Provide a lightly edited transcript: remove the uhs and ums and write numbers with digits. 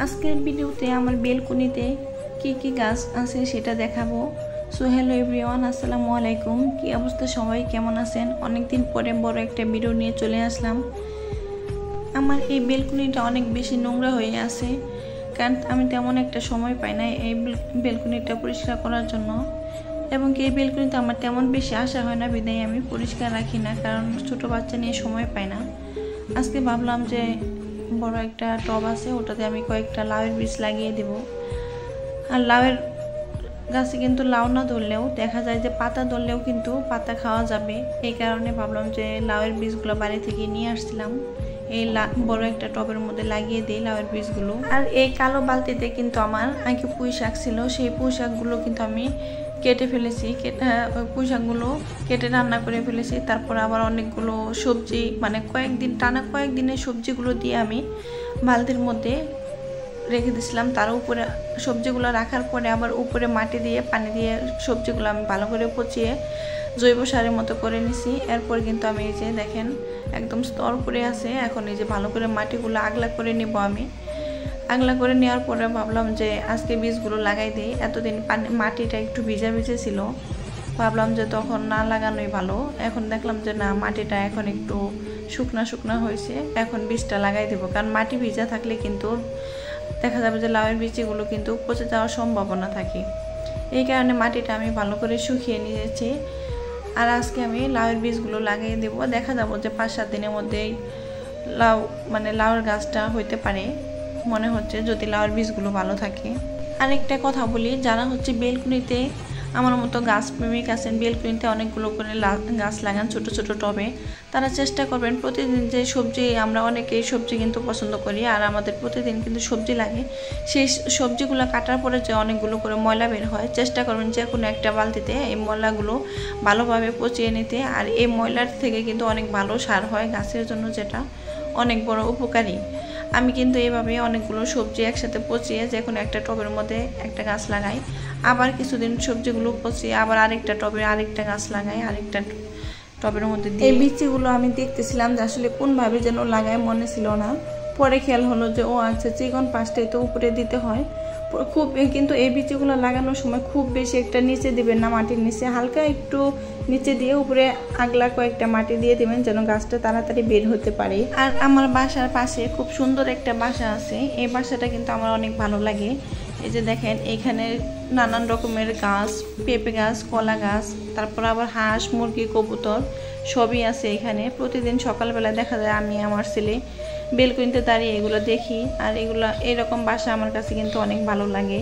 আজকের ভিডিওতে আমার বেলকনিতে কি গাছ আছে সেটা দেখাবো। সো হ্যালো এভরিওয়ান, আসসালামু আলাইকুম। কি অবস্থা সবাই, কেমন আছেন? অনেকদিন পরে বড় একটা ভিডিও নিয়ে চলে আসলাম। আমার এই বেলকনিটা অনেক বেশি নোংরা হয়ে আছে, কারণ আমি তেমন একটা সময় পাই না এই বেলকনিটা পরিষ্কার করার জন্য, এবং এই বেলকনিতে আমার তেমন বেশি আসা হয় না, বিদায় আমি পরিষ্কার রাখি না, কারণ ছোট বাচ্চা নিয়ে সময় পাই না। আজকে ভাবলাম যে বড় একটা টব আছে, ওটাতে আমি কয়েকটা লাউয়ের বীজ লাগিয়ে দেব। আর লাউয়ের গাছে কিন্তু লাউ না ধরলেও দেখা যায় যে পাতা ধরলেও কিন্তু পাতা খাওয়া যাবে, এই কারণে ভাবলাম যে লাউয়ের বীজগুলো বাড়ি থেকে নিয়ে আসছিলাম, এই বড় একটা টবের মধ্যে লাগিয়ে দিই লাউয়ের বীজগুলো। আর এই কালো বালতিতে কিন্তু আমার আগে পুঁই শাক ছিল, সেই পুঁই শাকগুলো কিন্তু আমি কেটে ফেলেছি, পুঁই শাকগুলো কেটে রান্না করে ফেলেছি। তারপর আবার অনেকগুলো সবজি, মানে কয়েকদিনের সবজিগুলো দিয়ে আমি বালতির মধ্যে রেখে দিয়েছিলাম। তার উপরে সবজিগুলো রাখার পরে আবার উপরে মাটি দিয়ে পানি দিয়ে সবজিগুলো আমি ভালো করে পচিয়ে জৈব সারের মতো করে নিছি। এরপর কিন্তু আমি এই যে দেখেন একদম স্তর করে আছে, এখন এই যে ভালো করে মাটিগুলো আগলা করে নিব। আমি আগলা করে নেওয়ার পরে ভাবলাম যে আজকে বীজগুলো লাগাই দিই। এতদিন মাটিটা একটু ভিজা ছিল, ভাবলাম যে তখন না লাগানোই ভালো। এখন দেখলাম যে না, মাটিটা এখন একটু শুকনা হয়েছে, এখন বীজটা লাগাই দেবো, কারণ মাটি ভিজা থাকলে কিন্তু দেখা যাবে যে লাউয়ের বীজগুলো কিন্তু পচে যাওয়ার সম্ভাবনা থাকে। এই কারণে মাটিটা আমি ভালো করে শুকিয়ে নিয়েছি। আর আজকে আমি লাউয়ের বীজগুলো লাগিয়ে দেবো। দেখা যাবো যে 5-7 দিনের মধ্যেই লাউয়ের গাছটা হইতে পারে মনে হচ্ছে, যদি লাউয়ের বীজগুলো ভালো থাকে। আরেকটা কথা বলি, যারা হচ্ছে বেলকনিতে আমার মতো গাছ প্রেমিক আছেন, বেলকনিতে অনেকগুলো করে গাছ লাগান ছোট ছোট টবে, তারা চেষ্টা করবেন প্রতিদিন যে সবজি, আমরা অনেকেই সবজি কিন্তু পছন্দ করি, আর আমাদের প্রতিদিন কিন্তু সবজি লাগে, সেই সবজিগুলো কাটার পরে যে অনেকগুলো করে ময়লা বের হয়, চেষ্টা করবেন যে কোনো একটা বালতিতে এই ময়লাগুলো ভালোভাবে পচিয়ে নিতে। আর এই ময়লার থেকে কিন্তু অনেক ভালো সার হয় গাছের জন্য, যেটা অনেক বড় উপকারী। আমি কিন্তু এইভাবে অনেকগুলো সবজি একসাথে পচিয়ে যে কোনো একটা টবের মধ্যে একটা গাছ লাগাই, আবার কিছুদিন সবজিগুলো পচিয়ে আবার আরেকটা টবে আরেকটা গাছ লাগাই, আরেকটা টবের মধ্যে দিয়ে। এই বিচিগুলো আমি দেখতেছিলাম যে আসলে কোনভাবে যেন লাগাই, মনে ছিল না, পরে খেয়াল হলো যে ও আচ্ছা, চিকন পাশটাই তো উপরে দিতে হয়। খুব কিন্তু এই বিচিগুলো লাগানোর সময় খুব বেশি একটা নিচে দিবেন না, মাটির নিচে হালকা একটু নিচে দিয়ে উপরে আগলা কয়েকটা মাটি দিয়ে দিবেন, যেন গাছটা তাড়াতাড়ি বের হতে পারে। আর আমার বাসার পাশে খুব সুন্দর একটা বাসা আছে, এই বাসাটা কিন্তু আমার অনেক ভালো লাগে। এই যে দেখেন এখানে নানান রকমের গাছ, পেঁপে গাছ, কলা গাছ, তারপর আবার হাঁস, মুরগি, কবুতর সবই আছে এখানে। প্রতিদিন সকালবেলা দেখা যায় আমি আমার ছেলে বেলকনিতে দাঁড়িয়ে এগুলো দেখি, আর এরকম বাসা আমার কাছে কিন্তু অনেক ভালো লাগে।